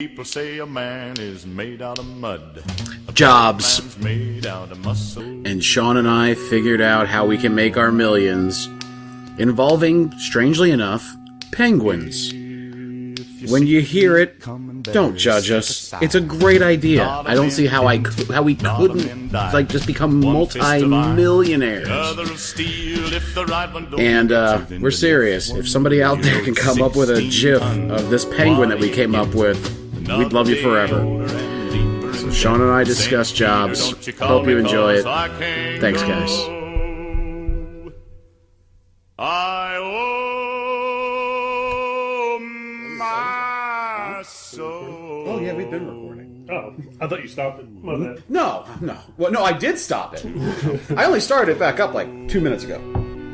People say a man is made out of mud. Jobs. A man's made out of muscle. And Shawn and I figured out how we can make our millions, involving, strangely enough, penguins. When you hear it, don't judge us. It's a great idea. I don't see how we couldn't just become multi-millionaires. And we're serious. If somebody out there can come up with a GIF of this penguin that we came up with, we'd love you forever. So Shawn and I discuss jobs. Hope you enjoy it. Thanks, guys. I owe my soul. Oh, yeah, we've been recording. Oh, I thought you stopped it. My bad. No. Well, no, I did stop it. I only started it back up like 2 minutes ago.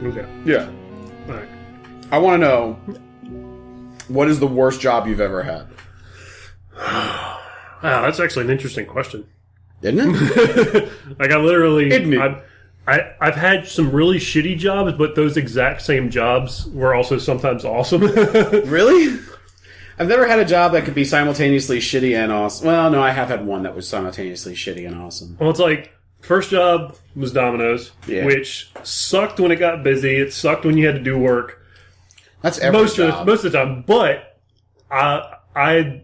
Okay. Yeah. All right. I want to know, what is the worst job you've ever had? Wow, that's actually an interesting question. Isn't it? Like, I literally... Isn't it? I've had some really shitty jobs, but those exact same jobs were also sometimes awesome. Really? I've never had a job that could be simultaneously shitty and awesome. Well, no, I have had one that was simultaneously shitty and awesome. Well, it's like, first job was Domino's, Yeah. which sucked when it got busy. It sucked when you had to do work. That's every job. Most of the time. But when I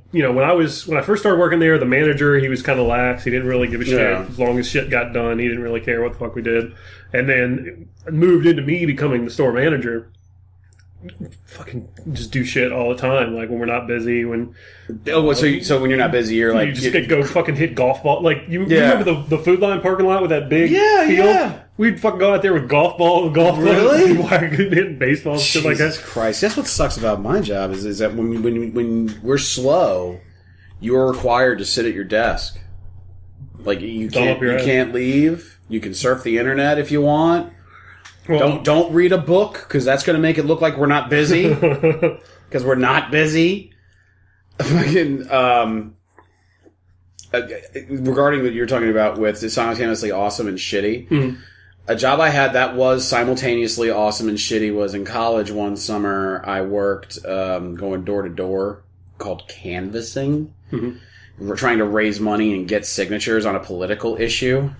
first started working there, the manager, he was kind of lax. He didn't really give a shit. Yeah. As long as shit got done, he didn't really care what the fuck we did. And then it moved into me becoming the store manager. Fucking just do shit all the time. Like when we're not busy, when So when you're not busy, you're like... you just go fucking hit golf ball. Like you remember the Food Line parking lot with that big field? Yeah. We'd fucking go out there with golf clubs, Really? hitting baseballs, shit like that. Jesus Christ. That's what sucks about my job, is that when we're slow, you are required to sit at your desk. Like, you can't leave. You can surf the internet if you want. Well, Don't read a book, because that's going to make it look like we're not busy. Because we're not busy. Fucking, regarding what you're talking about with simultaneously awesome and shitty, a job I had that was simultaneously awesome and shitty was in college one summer. I worked going door to door, called canvassing. We were trying to raise money and get signatures on a political issue.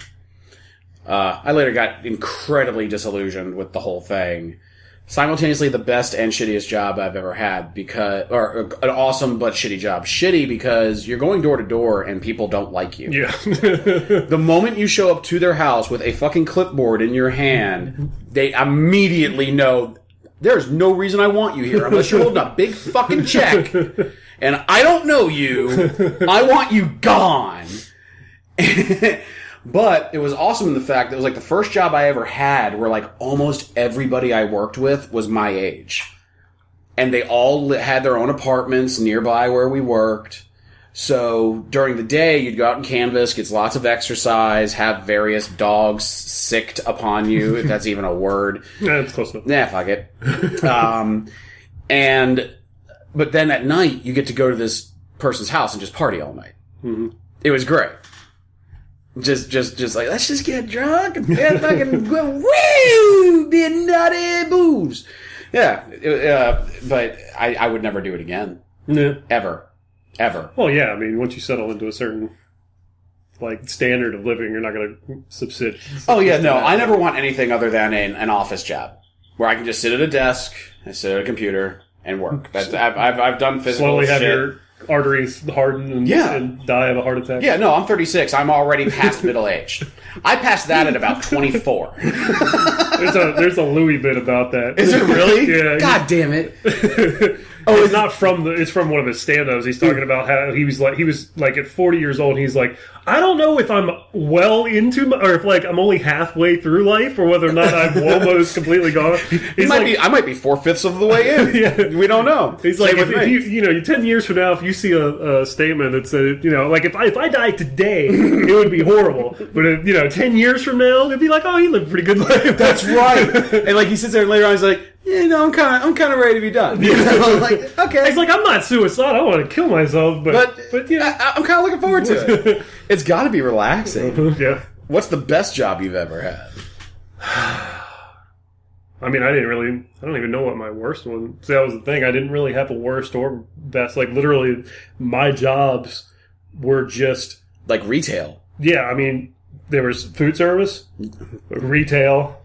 I later got incredibly disillusioned with the whole thing. Simultaneously the best and shittiest job I've ever had, or an awesome but shitty job. Shitty because you're going door to door and people don't like you. yeah. The moment you show up to their house with a fucking clipboard in your hand, they immediately know there's no reason I want you here unless you're holding a big fucking check. And I don't know you. I want you gone. But it was awesome in the fact that it was like the first job I ever had where like almost everybody I worked with was my age. And they all had their own apartments nearby where we worked. So during the day, you'd go out and canvass, get lots of exercise, have various dogs sicked upon you, if that's even a word. Yeah, it's close enough. Nah, fuck it. But then at night, you get to go to this person's house and just party all night. Mm-hmm. It was great. Just like, let's just get drunk and fucking woo, be nutty booze. Yeah, but I would never do it again. Yeah. Ever. Well, yeah, I mean, once you settle into a certain, like, standard of living, you're not going to subsist. Oh, yeah, no, I never want anything other than an office job where I can just sit at a desk, and sit at a computer, and work. I've done physical slowly have shit. Your arteries harden and die of a heart attack. Yeah, no, I'm 36. I'm already past middle age. I passed that at about 24. There's a Louis bit about that. Is it really? Yeah. God damn it. It's not from it's from one of his stand-ups. He's talking about how he was like at 40 years old, he's like, I don't know if I'm well into or if like I'm only halfway through life or whether or not I'm almost completely gone. I might be 4/5 of the way in. Yeah. We don't know. He's like, if you 10 years from now, if you see a statement that said, like if I died today, it would be horrible. But 10 years from now, it'd be like, oh, he lived a pretty good life. That's right. And like he sits there and later on, he's like, I'm kind of ready to be done. Like, okay. He's like, I'm not suicide. I want to kill myself, but I'm kind of looking forward to it. It's got to be relaxing. Yeah. What's the best job you've ever had? I mean, I don't even know what my worst one. See, that was the thing. I didn't really have a worst or best. Like, literally, my jobs were just... Like retail. Yeah, I mean, there was food service, retail,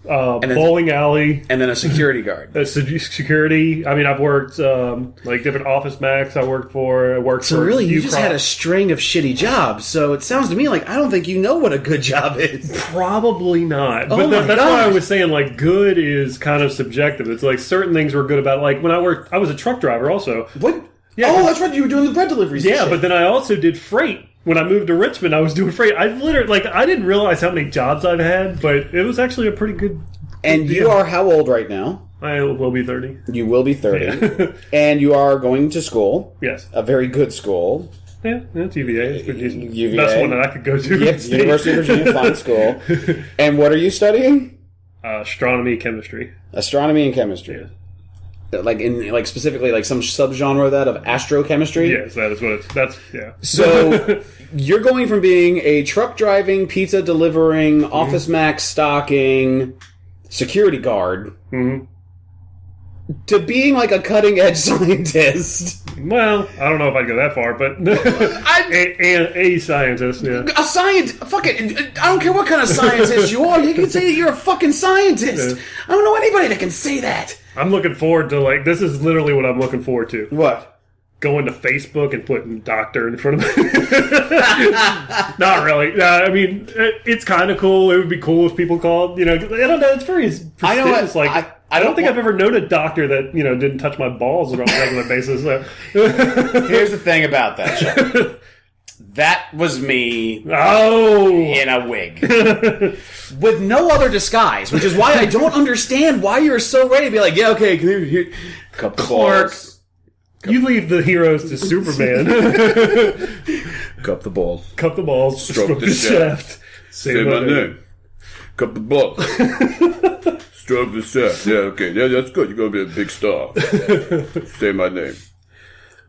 bowling alley. And then a security guard. Security. I mean, I've worked, like, different Office Max I worked for. So really, you just had a string of shitty jobs. So it sounds to me like I don't think you know what a good job is. Probably not. Oh But my that's gosh. why I was saying, like, good is kind of subjective. It's like certain things were good about it. Like, when I was a truck driver also. What? Yeah, oh, that's right. You were doing the bread deliveries. and Yeah, shit. but then I also did freight. When I moved to Richmond, I was doing freight. I literally, like, I didn't realize how many jobs I've had, but it was actually a pretty good And you deal. are how old right now? I will be 30. You will be 30. Yeah. And you are going to school. Yes. A very good school. Yeah, it's UVA. It's pretty decent. UVA. Best one that I could go to. Yep, University of Virginia, fine school. And what are you studying? Astronomy, chemistry. Astronomy and chemistry. Yes. Like specifically like some subgenre of that of astrochemistry. Yes, that is what it's. That's yeah. So you're going from being a truck driving, pizza delivering, Office Max stocking, security guard to being like a cutting edge scientist. Well, I don't know if I'd go that far, but a scientist. Yeah. A scientist. Fuck it. I don't care what kind of scientist you are. You can say that you're a fucking scientist. Yeah. I don't know anybody that can say that. I'm looking forward to, like, this is literally what I'm looking forward to. What? Going to Facebook and putting doctor in front of me. Not really. I mean, it's kind of cool. It would be cool if people called, I don't know. It's very prestigious. I know what, like, I don't think I've ever known a doctor that, didn't touch my balls on a regular basis. So. Here's the thing about that show. That was me in a wig. With no other disguise, which is why I don't understand why you're so ready to be like, yeah, okay, here. Cup the balls. You leave the heroes to Superman. Cup the balls. Cup the balls. Stroke the shaft. Say my name. Cup the balls. Stroke the shaft. Yeah, okay. Yeah, that's good. You're going to be a big star. Say my name.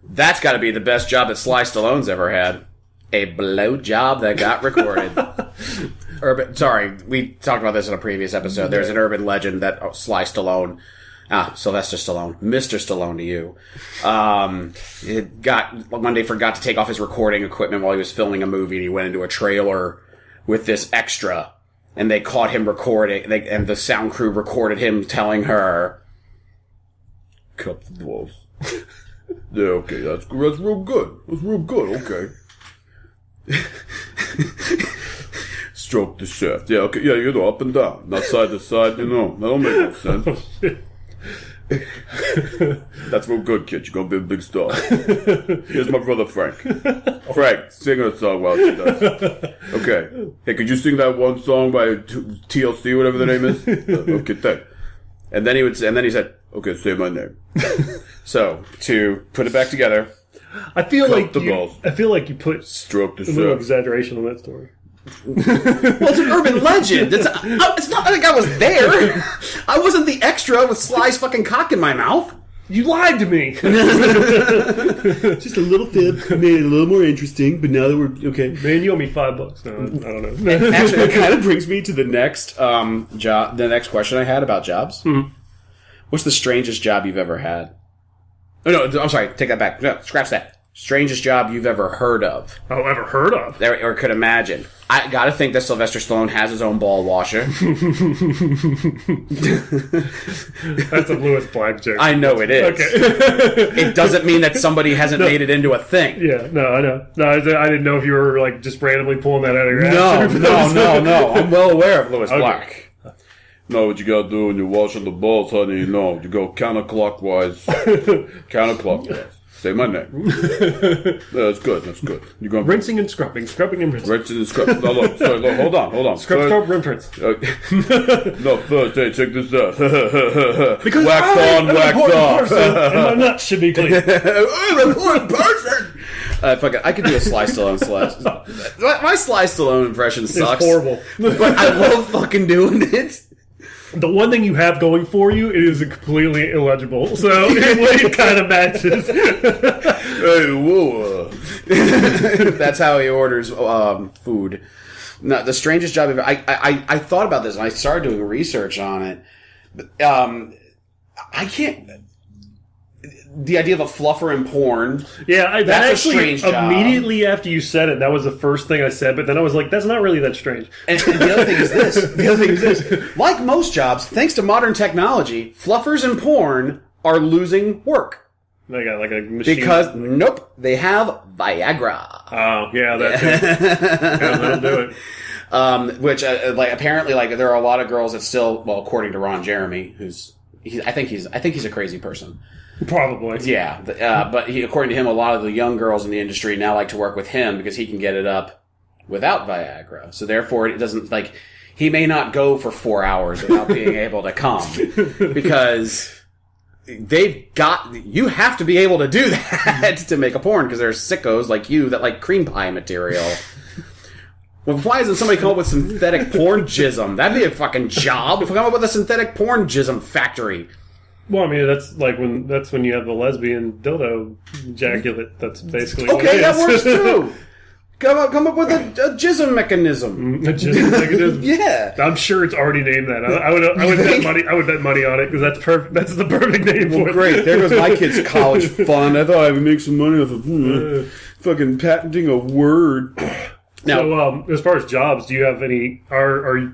That's got to be the best job that Sly Stallone's ever had. A blow job that got recorded. We talked about this in a previous episode. There's an urban legend that Sly Stallone, Sylvester Stallone, Mr. Stallone to you, one day forgot to take off his recording equipment while he was filming a movie, and he went into a trailer with this extra, and they caught him recording, and the sound crew recorded him telling her, "Cup the balls." Yeah, okay, that's real good. That's real good, okay. Stroke the shaft. Yeah, okay, yeah, up and down. Not side to side, that don't make no sense. That's real good, kid. You're gonna be a big star. Here's my brother Frank. Frank, sing her a song while she does. Okay. Hey, could you sing that one song by TLC, whatever the name is? Okay, thanks. And then he said, "Okay, say my name." So, to put it back together, I feel like you put stroke the a little shaft. exaggeration on that story. Well, it's an urban legend. It's not like I was there. I wasn't the extra with Sly's fucking cock in my mouth. You lied to me. Just a little fib, made it a little more interesting. But now that we're okay, Man, you owe me $5. No, I don't know. actually, it kind of brings me to the next job. The next question I had about jobs. Mm-hmm. What's the strangest job you've ever had? Oh no, I'm sorry. Take that back. No, scratch that. Strangest job you've ever heard of. Oh, ever heard of? Or could imagine. I gotta think that Sylvester Stallone has his own ball washer. That's a Lewis Black joke. I know it is. Okay. It doesn't mean that somebody hasn't made it into a thing. Yeah, no, I know. No, I didn't know if you were like just randomly pulling that out of your ass. No. I'm well aware of Lewis Black. No, what you gotta do when you're washing the balls, honey, you go counterclockwise. Counterclockwise. Say my name. That's good. You're going rinsing and scrubbing and rinsing. Rinsing and scrubbing. No, look, hold on. Scrub, rinse. No, first, hey, check this out. Because wax on, wax off. And my nuts should be clean. I'm an important person. I could do a Sly Stallone slash. My Sly Stallone impression sucks. It's horrible. But I love fucking doing it. The one thing you have going for you, it is completely illegible. So it kind of matches. Hey, whoa. That's how he orders food. No, the strangest job ever. I thought about this and I started doing research on it I can't. The idea of a fluffer in porn. Yeah, that that's actually, a strange job. immediately after you said it, that was the first thing I said, but then I was like, that's not really that strange. And the other thing is this. Like most jobs, thanks to modern technology, fluffers in porn are losing work. They got like a machine. Because, nope, they have Viagra. Oh, yeah, that's it. Yeah, that'll do it. Which, apparently, there are a lot of girls that still, well, according to Ron Jeremy, I think he's a crazy person. Probably. Yeah, but according to him, a lot of the young girls in the industry now like to work with him because he can get it up without Viagra. So therefore, it doesn't, he may not go for 4 hours without being able to come. Because you have to be able to do that to make a porn, because there's sickos like you that like cream pie material. Well, why doesn't somebody come up with synthetic porn jism? That'd be a fucking job. Come up with a synthetic porn jism factory. Well, I mean, that's when you have the lesbian dildo ejaculate. That's basically what Okay, it that is. works too. Come up with a jism mechanism. A jism mechanism? Yeah, I'm sure it's already named that. I would bet money. I would bet money on it because that's perfect. That's the perfect name for it. Great. There goes my kid's college fund. I thought I would make some money off of fucking patenting a word. Now, So, as far as jobs, do you have any? I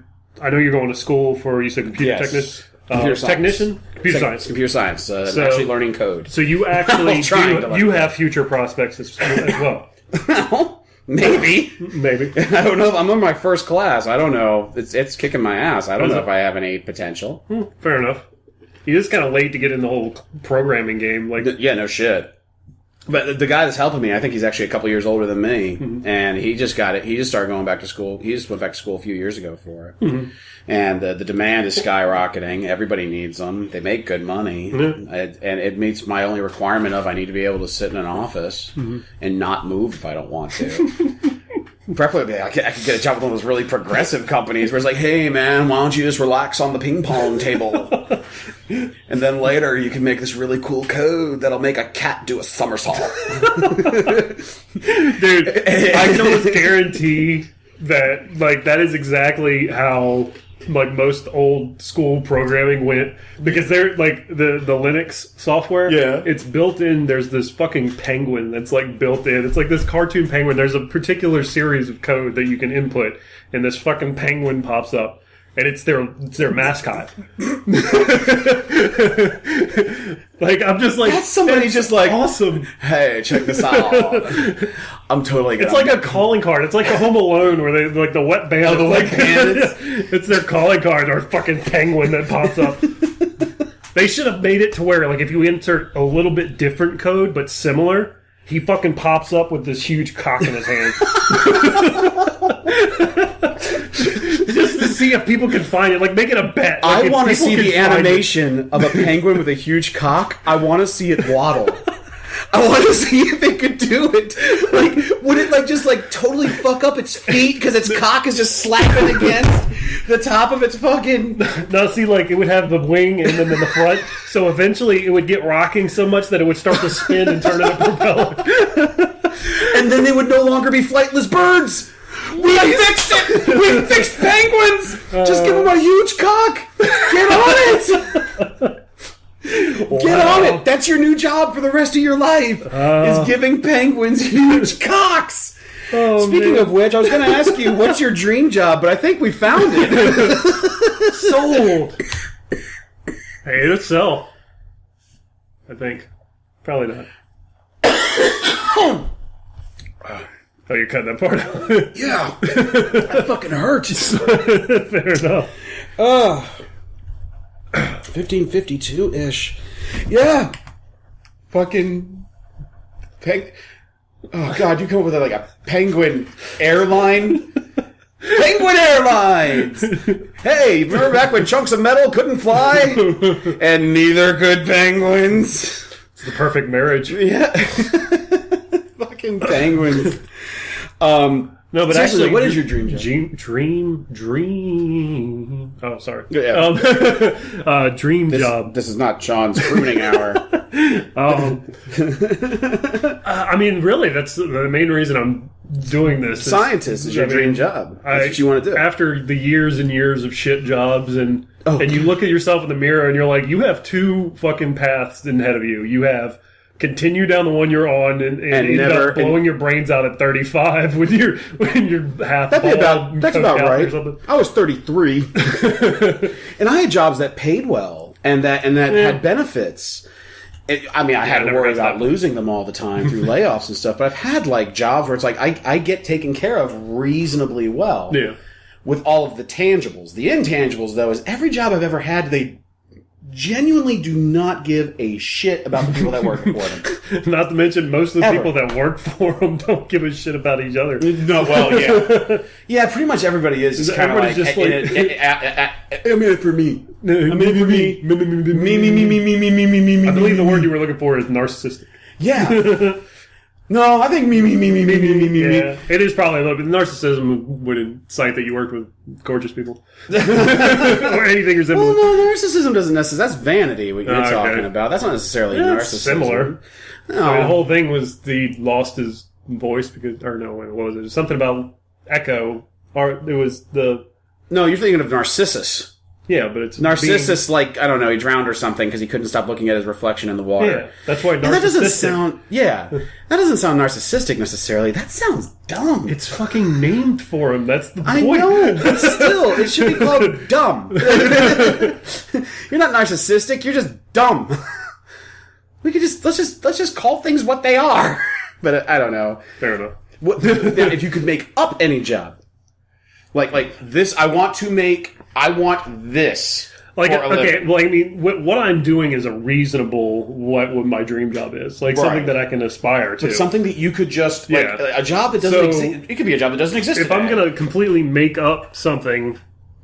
know you're going to school for, you said, computer technician. Computer science. Technician? Computer science. Computer science. Actually learning code. So you actually you have future prospects as well. Well, maybe. Maybe. I don't know. I'm in my first class. I don't know. It's kicking my ass. I don't know if I have any potential. Fair enough. You're just kind of late to get in the whole programming game. Yeah, no shit. But the guy that's helping me, I think he's actually a couple years older than me, and he just got it. He just started going back to school. He just went back to school a few years ago for it. And the demand is skyrocketing. Everybody needs them. They make good money. And it meets my only requirement of I need to be able to sit in an office and not move if I don't want to. Preferably, I could get a job with one of those really progressive companies where it's like, hey, man, why don't you just relax on the ping pong table? And then later you can make this really cool code that'll make a cat do a somersault. Dude, I can almost guarantee that, that is exactly how, most old school programming went. Because they're, the Linux software, it's built in, there's this fucking penguin that's, built in. It's like this cartoon penguin. There's a particular series of code that you can input, and this fucking penguin pops up. And it's their mascot. I'm just like... That's somebody just like... Awesome. Hey, check this out. I'm totally gonna... It's like a calling card. It's like a Home Alone where they... the wet bandit. Oh, the wet bandits? It's their calling card or fucking penguin that pops up. They should have made it to where, if you insert a little bit different code, but similar, he fucking pops up with this huge cock in his hand. Just to see if people can find it. Make it a bet. I want to see the animation of a penguin with a huge cock. I want to see it waddle. I want to see if it could do it. Would it just totally fuck up its feet because its cock is just slapping against the top of its fucking... No, see, it would have the wing and then in the front, so eventually it would get rocking so much that it would start to spin and turn into a propeller. And then they would no longer be flightless birds. We fixed it! We fixed penguins! Just give them a huge cock! Get on it! Get on it! That's your new job for the rest of your life, is giving penguins huge cocks! Speaking of which, I was going to ask you, what's your dream job, but I think we found it. Sold! Hey, it'll sell. I think. Probably not. Oh, you're cutting that part out? Yeah. That fucking hurts. Fair enough. 1552-ish. Yeah. Fucking... Oh, God, you come up with a penguin airline? Penguin Airlines! Hey, remember back when chunks of metal couldn't fly? And neither could penguins? It's the perfect marriage. Yeah. Fucking penguins. No, but actually, what is your dream job? Dream. Oh, sorry. Yeah. Dream job. This is not Sean's pruning hour. I mean, really, that's the main reason I'm doing this. Scientist is your dream job. That's what you want to do. After the years and years of shit jobs, and you look at yourself in the mirror and you're like, you have two fucking paths ahead of you. You have continue down the one you're on and end up blowing your brains out at 35 when you're half bald. That's about right. I was 33, and I had jobs that paid well and that had benefits. I had to worry about losing them all the time through layoffs and stuff. But I've had like jobs where it's like I get taken care of reasonably well. Yeah. With all of the tangibles. The intangibles, though, is every job I've ever had, they genuinely do not give a shit about the people that work for them. Not to mention, most of the people that work for them don't give a shit about each other. No, well, yeah. Yeah, pretty much everybody is. Just kind of like, I'm in it for me. I'm in it for me. Me. I believe the word you were looking for is narcissistic. Yeah. No, I think me. Yeah, it is probably a little bit. Narcissism would incite that you worked with gorgeous people. Or anything resembling. Well, no, narcissism doesn't necessarily... That's vanity, what you're talking about. That's not necessarily narcissism. It's similar. No. I mean, the whole thing was he lost his voice because... Or no, what was it? Something about echo. Or it was the... No, you're thinking of Narcissus. Yeah, but it's... Narcissus, like, I don't know, he drowned or something because he couldn't stop looking at his reflection in the water. Yeah, that's why narcissistic... That doesn't sound... Yeah. That doesn't sound narcissistic necessarily. That sounds dumb. It's fucking named for him. That's the point. I know, but still, it should be called dumb. You're not narcissistic, you're just dumb. We could just... Let's just call things what they are. But I don't know. Fair enough. If you could make up any job. Like this, I want this. Like, okay, well, I mean, what I'm doing is a reasonable what my dream job is. Like, something that I can aspire to. But something that you could just, like, a job that doesn't exist. It could be a job that doesn't exist If I'm going to completely make up something...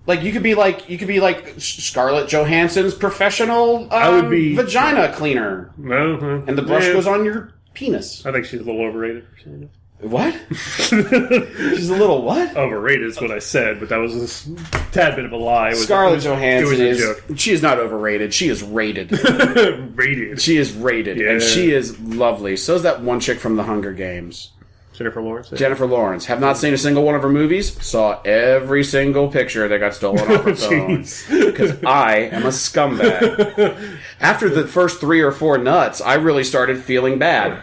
Like, you could be like Scarlett Johansson's professional vagina cleaner. And the brush goes on your penis. I think she's a little overrated for saying it. What? She's a little what? Overrated is what I said, but that was a tad bit of a lie. Scarlett Johansson she is not overrated. She is rated. Rated. She is rated, and she is lovely. So is that one chick from The Hunger Games. Jennifer Lawrence. Yeah. Jennifer Lawrence. Have not seen a single one of her movies. Saw every single picture that got stolen off her phone. Because I am a scumbag. After the first 3 or 4 nuts, I really started feeling bad.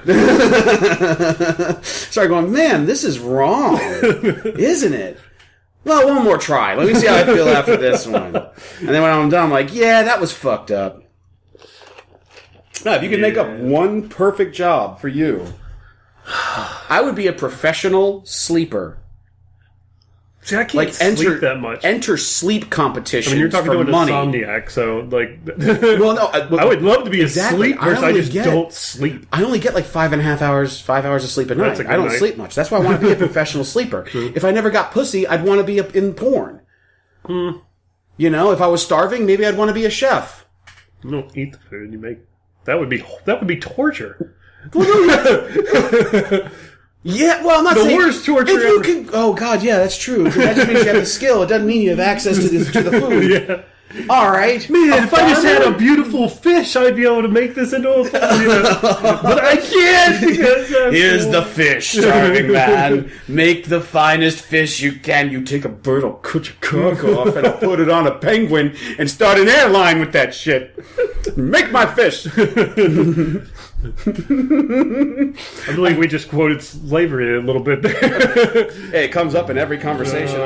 Started going, man, this is wrong. Isn't it? Well, one more try. Let me see how I feel after this one. And then when I'm done, I'm like, yeah, that was fucked up. Now, if you could make up one perfect job for you... I would be a professional sleeper. See, I can't sleep that much. Enter sleep competitions. I mean, you're talking to an money. insomniac, so like. Well, no, I would love to be a sleeper. I just don't sleep. I only get like 5.5 hours, 5 hours of sleep a night. I don't sleep much. That's why I want to be a professional sleeper. If I never got pussy, I'd want to be in porn. You know, if I was starving, maybe I'd want to be a chef. You don't eat the food you make. That would be torture. Yeah, well, I'm not saying... The worst torture if you ever. can, oh, God, yeah, that's true. That just means you have the skill. It doesn't mean you have access to the food. Yeah. All right. Man, if I just had a beautiful fish, I'd be able to make this into a... But I can't because... Here's the fish, starving man. Make the finest fish you can. You take a bird, I'll cut your cock off, and I'll put it on a penguin and start an airline with that shit. Make my fish. I believe we just quoted slavery a little bit there. Hey, it comes up in every conversation.